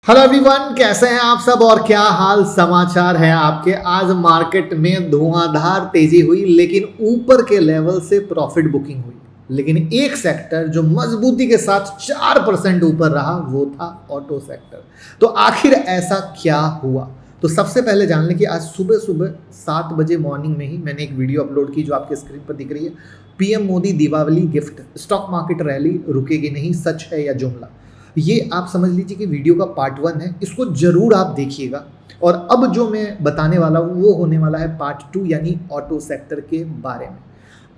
Hello everyone, कैसे हैं आप सब और क्या हाल समाचार है आपके। आज मार्केट में धुआंधार तेजी हुई, लेकिन ऊपर के लेवल से प्रॉफिट बुकिंग हुई। लेकिन एक सेक्टर जो मजबूती के साथ 4% ऊपर रहा वो था ऑटो सेक्टर। तो आखिर ऐसा क्या हुआ, तो सबसे पहले जान लें कि आज सुबह सुबह 7 बजे मॉर्निंग में ही मैंने एक वीडियो अपलोड की जो आपके स्क्रीन पर दिख रही है। PM Modi Deepawali gift, stock market rally रुकेगी नहीं, सच है या जुमला। ये आप समझ लीजिए कि वीडियो का पार्ट 1 है, इसको जरूर आप देखिएगा। और अब जो मैं बताने वाला हूँ वो होने वाला है पार्ट 2, यानी ऑटो सेक्टर के बारे में।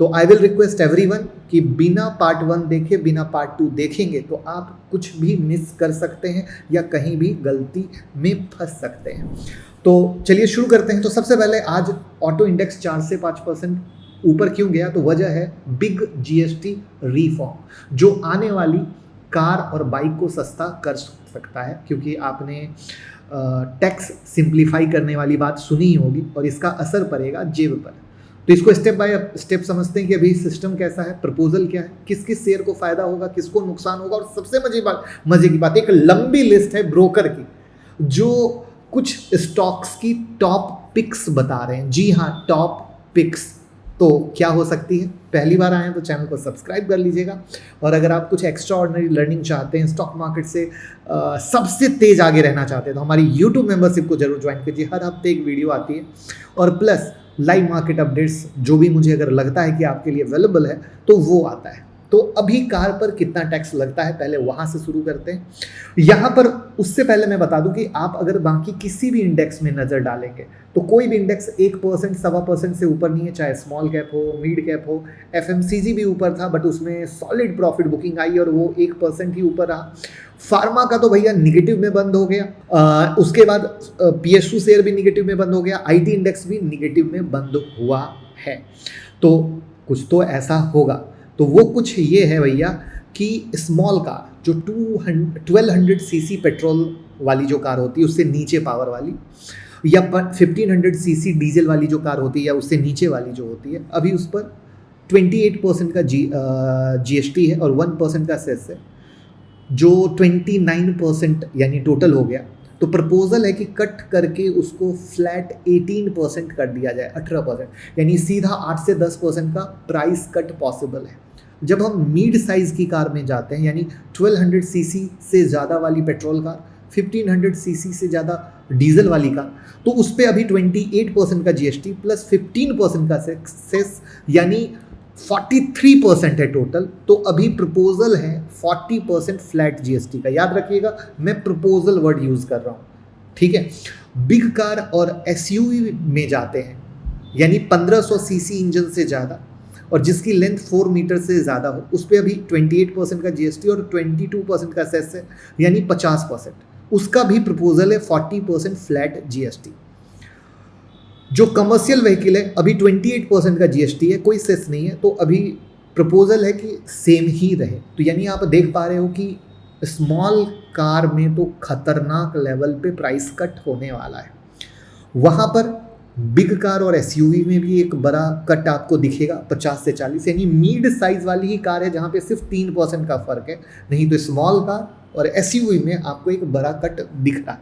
तो आई विल रिक्वेस्ट एवरीवन कि बिना पार्ट 1 देखे, बिना पार्ट 2 देखेंगे तो आप कुछ भी मिस कर सकते हैं या कहीं भी गलती में फंस सकते हैं। तो चलिए शुरू करते हैं। तो सबसे पहले आज ऑटो इंडेक्स 4 से 5% ऊपर क्यों गया, तो वजह है बिग जीएसटी रिफॉर्म, जो आने वाली कार और बाइक को सस्ता कर सकता है। क्योंकि आपने टैक्स सिंप्लीफाई करने वाली बात सुनी ही होगी और इसका असर पड़ेगा जेब पर। तो इसको स्टेप बाय स्टेप समझते हैं कि अभी सिस्टम कैसा है, प्रपोजल क्या है, किस किस शेयर को फायदा होगा, किसको नुकसान होगा। और सबसे मजे की बात, एक लंबी लिस्ट है ब्रोकर की जो कुछ स्टॉक्स की टॉप पिक्स बता रहे हैं। जी हाँ, टॉप पिक्स। तो क्या हो सकती है, पहली बार आए हैं तो चैनल को सब्सक्राइब कर लीजिएगा। और अगर आप कुछ एक्स्ट्रा ऑर्डिनरी लर्निंग चाहते हैं, स्टॉक मार्केट से सबसे तेज आगे रहना चाहते हैं, तो हमारी यूट्यूब मेंबरशिप को जरूर ज्वाइन कीजिए। हर हफ्ते एक वीडियो आती है और प्लस लाइव मार्केट अपडेट्स जो भी मुझे अगर लगता है कि आपके लिए अवेलेबल है तो वो आता है। तो अभी कार पर कितना टैक्स लगता है, पहले वहाँ से शुरू करते हैं। यहाँ पर उससे पहले मैं बता दूं कि आप अगर बाकी किसी भी इंडेक्स में नज़र डालेंगे तो कोई भी इंडेक्स 1%, 1.25% से ऊपर नहीं है। चाहे स्मॉल कैप हो, मिड कैप हो, एफएमसीजी भी ऊपर था बट उसमें सॉलिड प्रॉफिट बुकिंग आई और वो 1% ही ऊपर रहा। फार्मा का तो भैया निगेटिव में बंद हो गया। उसके बाद पीएसयू शेयर भी निगेटिव में बंद हो गया। आईटी इंडेक्स भी निगेटिव में बंद हुआ है। तो कुछ तो ऐसा होगा। तो वो कुछ ये है भैया कि स्मॉल कार जो 1200 सीसी पेट्रोल वाली जो कार होती है उससे नीचे पावर वाली, या 1500 सीसी डीजल वाली जो कार होती है या उससे नीचे वाली जो होती है, अभी उस पर 28% का जीएसटी है और 1% का सेस है, जो 29% यानी टोटल हो गया। तो प्रपोजल है कि कट करके उसको फ्लैट 18% कर दिया जाए, 18%, यानी सीधा 8 से 10% का प्राइस कट पॉसिबल है। जब हम मिड साइज की कार में जाते हैं, यानी 1200 सीसी से ज़्यादा वाली पेट्रोल कार, 1500 सीसी से ज़्यादा डीजल वाली कार, तो उस पर अभी 28% का जीएसटी प्लस 15% का सेस, यानी 43% है टोटल। तो अभी प्रपोजल है 40% फ्लैट जीएसटी का। याद रखिएगा, मैं प्रपोजल वर्ड यूज़ कर रहा हूँ, ठीक है। बिग कार और एसयूवी में जाते हैं, यानी 1500 सीसी इंजन से ज़्यादा और जिसकी लेंथ 4 मीटर से ज़्यादा हो, उस पर अभी 28% का जीएसटी और 22% का सेस है, यानी 50%। उसका भी प्रपोजल है 40% फ्लैट जीएसटी। जो कमर्शियल व्हीकल है अभी 28% का जीएसटी है, कोई सेस नहीं है। तो अभी प्रपोजल है कि सेम ही रहे। तो यानी आप देख पा रहे हो कि स्मॉल कार में तो खतरनाक लेवल पे प्राइस कट होने वाला है। वहाँ पर बिग कार और एसयूवी में भी एक बड़ा कट आपको दिखेगा, 50 से 40, यानी मिड साइज वाली ही कार है जहाँ पे सिर्फ 3% का फर्क है। नहीं तो स्मॉल कार और एसयूवी में आपको एक बड़ा कट दिख रहा है।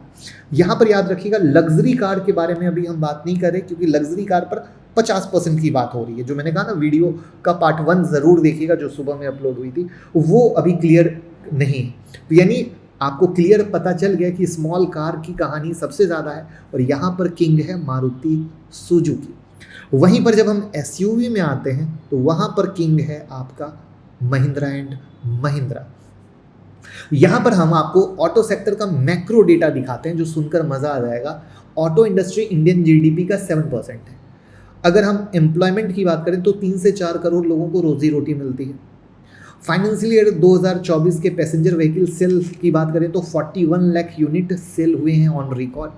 यहाँ पर याद रखिएगा, लग्जरी कार के बारे में अभी हम बात नहीं कर रहे, क्योंकि लग्जरी कार पर 50% की बात हो रही है। जो मैंने कहा ना, वीडियो का पार्ट 1 ज़रूर देखिएगा जो सुबह में अपलोड हुई थी, वो अभी क्लियर नहीं है। तो यानी आपको क्लियर पता चल गया कि स्मॉल कार की कहानी सबसे ज़्यादा है और यहाँ पर किंग है मारुति सुजुकी। वहीं पर जब हम एसयूवी में आते हैं तो वहाँ पर किंग है आपका महिंद्रा एंड महिंद्रा। यहाँ पर हम आपको ऑटो सेक्टर का मैक्रो डेटा दिखाते हैं जो सुनकर मज़ा आ जाएगा। ऑटो इंडस्ट्री इंडियन जीडीपी का 7% है। अगर हम एम्प्लॉयमेंट की बात करें तो 3 से 4 करोड़ लोगों को रोजी रोटी मिलती है। फाइनेंशियल ईयर 2024 के पैसेंजर व्हीकल सेल की बात करें तो 41 लाख यूनिट सेल हुए हैं ऑन रिकॉर्ड।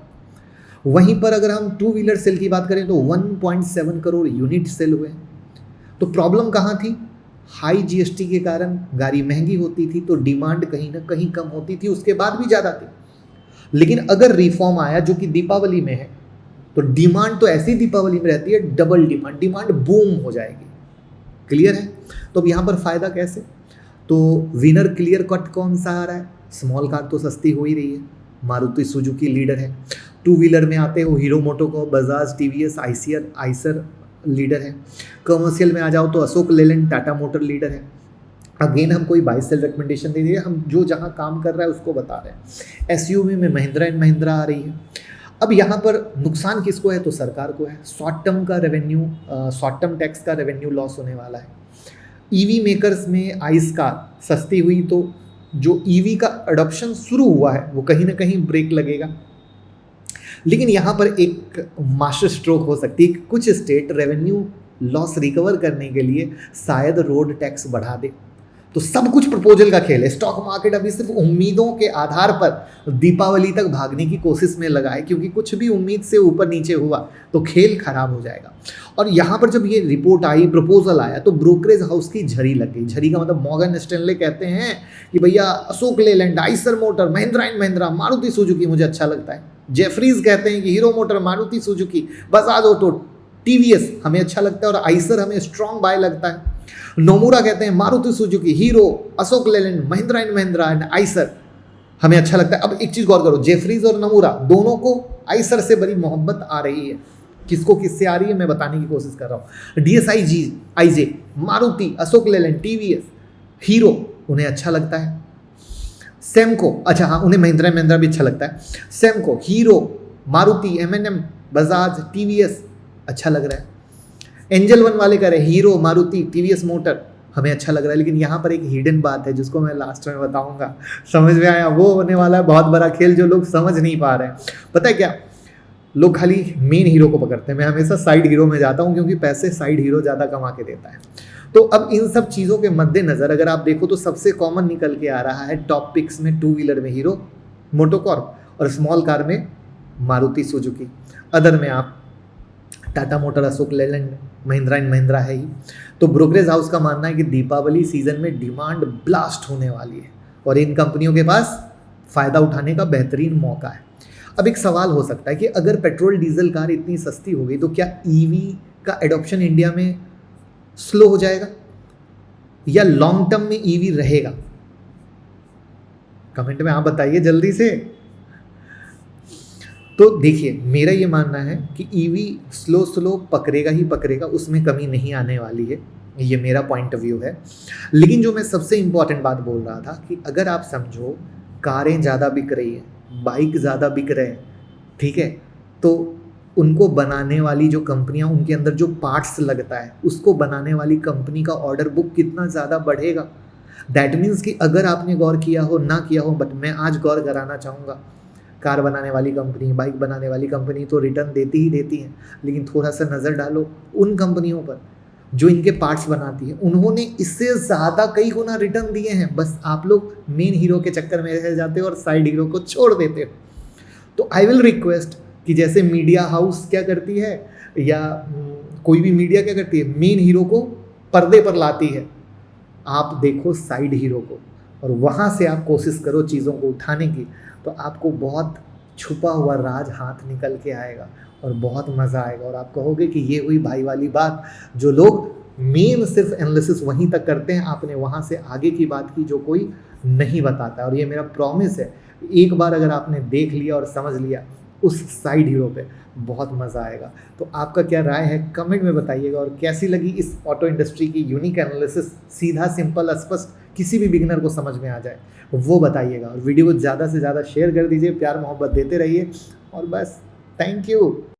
वहीं पर अगर हम 2 व्हीलर सेल की बात करें तो 1.7 करोड़ यूनिट सेल हुए हैं। तो प्रॉब्लम कहाँ थी? हाई जीएसटी के कारण गाड़ी महंगी होती थी तो डिमांड कहीं ना कहीं कम होती थी, उसके बाद भी ज़्यादा थी। लेकिन अगर रिफॉर्म आया जो कि दीपावली में है, तो डिमांड तो ऐसी दीपावली में रहती है, डबल डिमांड बूम हो जाएगी। क्लियर है? तो अब यहाँ पर फ़ायदा कैसे? तो विनर क्लियर कट कौन सा आ रहा है? स्मॉल कार तो सस्ती हो ही रही है, मारुति सुजुकी लीडर है। टू व्हीलर में आते हो hero MotoCorp, Bajaj, TVS, Eicher leader है। कमर्शियल में आ जाओ तो अशोक लेलैंड, टाटा मोटर लीडर है। अगेन हम कोई बाय सेल रिकमेंडेशन नहीं दे रहे, हम जो जहाँ काम कर रहा है उसको बता रहे हैं। एसयूवी में महिंद्रा एंड महिंद्रा आ रही है। अब यहाँ पर नुकसान किसको है? तो सरकार को है। शॉर्ट टर्म टैक्स का रेवेन्यू लॉस होने वाला है। ईवी मेकर्स में आइस कार सस्ती हुई तो जो ईवी का अडॉप्शन शुरू हुआ है वो कहीं ना कहीं ब्रेक लगेगा। लेकिन यहाँ पर एक मास्टर स्ट्रोक हो सकती है कि कुछ स्टेट रेवेन्यू लॉस रिकवर करने के लिए शायद रोड टैक्स बढ़ा दे। तो सब कुछ प्रपोजल का खेल है। स्टॉक मार्केट अभी सिर्फ उम्मीदों के आधार पर दीपावली तक भागने की कोशिश में लगा है, क्योंकि कुछ भी उम्मीद से ऊपर नीचे हुआ तो खेल खराब हो जाएगा। और यहाँ पर जब ये रिपोर्ट आई, प्रपोजल आया, तो ब्रोकरेज हाउस की झड़ी लग गई। झड़ी का मतलब मॉर्गन स्टैनले कहते हैं कि भैया Ashok Leyland, Eicher motor, Mahindra and Mahindra, Maruti Suzuki मुझे अच्छा लगता है। जेफरीज कहते हैं कि hero motor, Maruti Suzuki, Bajaj auto, TVS हमें अच्छा लगता है और आइसर हमें स्ट्रॉन्ग बाय लगता है। नोमुरा कहते हैं Maruti Suzuki, hero, Ashok Leyland, Mahindra and Eicher हमें अच्छा लगता है। अब एक चीज़ गौर करो, जेफरीज और नोमुरा दोनों को आइसर से बड़ी मोहब्बत आ रही है। किसको किससे आ रही है मैं बताने की कोशिश कर रहा हूँ। IJ, Maruti, Ashok Leyland, TVS, Hero उन्हें अच्छा लगता है। सेमको, अच्छा हाँ, उन्हें महिंद्रा भी अच्छा लगता है। सेमको, हीरो, मारुति, एमएनएम, बजाज, टीवीएस अच्छा लग रहा है। एंजल वन वाले कह रहे हैं हीरो, मारुति, टीवीएस मोटर हमें अच्छा लग रहा है। लेकिन यहाँ पर एक हिडन बात है जिसको मैं लास्ट में बताऊंगा। समझ में आया? वो होने वाला है बहुत बड़ा खेल जो लोग समझ नहीं पा रहे हैं। पता है क्या, लोग खाली मेन हीरो को पकड़ते हैं। मैं हमेशा साइड हीरो में जाता हूँ क्योंकि पैसे साइड हीरो ज़्यादा कमा के देता है। तो अब इन सब चीज़ों के मद्देनज़र अगर आप देखो तो सबसे कॉमन निकल के आ रहा है टॉप पिक्स में टू व्हीलर में हीरो मोटोकॉर्प और स्मॉल कार में मारुति सुजुकी। अदर में आप टाटा मोटर, अशोक लेलैंड, महिंद्रा एंड महिंद्रा है ही। तो ब्रोकरेज हाउस का मानना है कि दीपावली सीजन में डिमांड ब्लास्ट होने वाली है और इन कंपनियों के पास फ़ायदा उठाने का बेहतरीन मौका है। अब एक सवाल हो सकता है कि अगर पेट्रोल डीजल कार इतनी सस्ती हो गई तो क्या ईवी का एडॉप्शन इंडिया में स्लो हो जाएगा या लॉन्ग टर्म में ईवी रहेगा? कमेंट में आप बताइए जल्दी से। तो देखिए, मेरा ये मानना है कि ईवी स्लो पकड़ेगा ही पकड़ेगा, उसमें कमी नहीं आने वाली है। ये मेरा पॉइंट ऑफ व्यू है। लेकिन जो मैं सबसे इम्पॉर्टेंट बात बोल रहा था कि अगर आप समझो कारें ज़्यादा बिक रही हैं, बाइक ज़्यादा बिक रहे हैं, ठीक है, तो उनको बनाने वाली जो कंपनियां, उनके अंदर जो पार्ट्स लगता है उसको बनाने वाली कंपनी का ऑर्डर बुक कितना ज़्यादा बढ़ेगा। दैट मीन्स कि अगर आपने गौर किया हो ना किया हो, बट मैं आज गौर कराना चाहूँगा, कार बनाने वाली कंपनी, बाइक बनाने वाली कंपनी तो रिटर्न देती ही देती हैं, लेकिन थोड़ा सा नज़र डालो उन कंपनियों पर जो इनके पार्ट्स बनाती है। उन्होंने इससे ज़्यादा कई गुना रिटर्न दिए हैं। बस आप लोग मेन हीरो के चक्कर में रह जाते हो और साइड हीरो को छोड़ देते हो। तो आई विल रिक्वेस्ट कि जैसे मीडिया हाउस क्या करती है या कोई भी मीडिया क्या करती है, मेन हीरो को पर्दे पर लाती है, आप देखो साइड हीरो को और वहाँ से आप कोशिश करो चीज़ों को उठाने की, तो आपको बहुत छुपा हुआ राज हाथ निकल के आएगा और बहुत मज़ा आएगा। और आप कहोगे कि ये हुई भाई वाली बात, जो लोग मेन सिर्फ एनालिसिस वहीं तक करते हैं, आपने वहाँ से आगे की बात की जो कोई नहीं बताता। और ये मेरा प्रॉमिस है, एक बार अगर आपने देख लिया और समझ लिया उस साइड हीरो पे, बहुत मज़ा आएगा। तो आपका क्या राय है कमेंट में बताइएगा, और कैसी लगी इस ऑटो इंडस्ट्री की यूनिक एनालिसिस, सीधा सिंपल स्पष्ट किसी भी बिगिनर को समझ में आ जाए वो बताइएगा। और वीडियो को ज़्यादा से ज़्यादा शेयर कर दीजिए, प्यार मोहब्बत देते रहिए और बस। Thank you.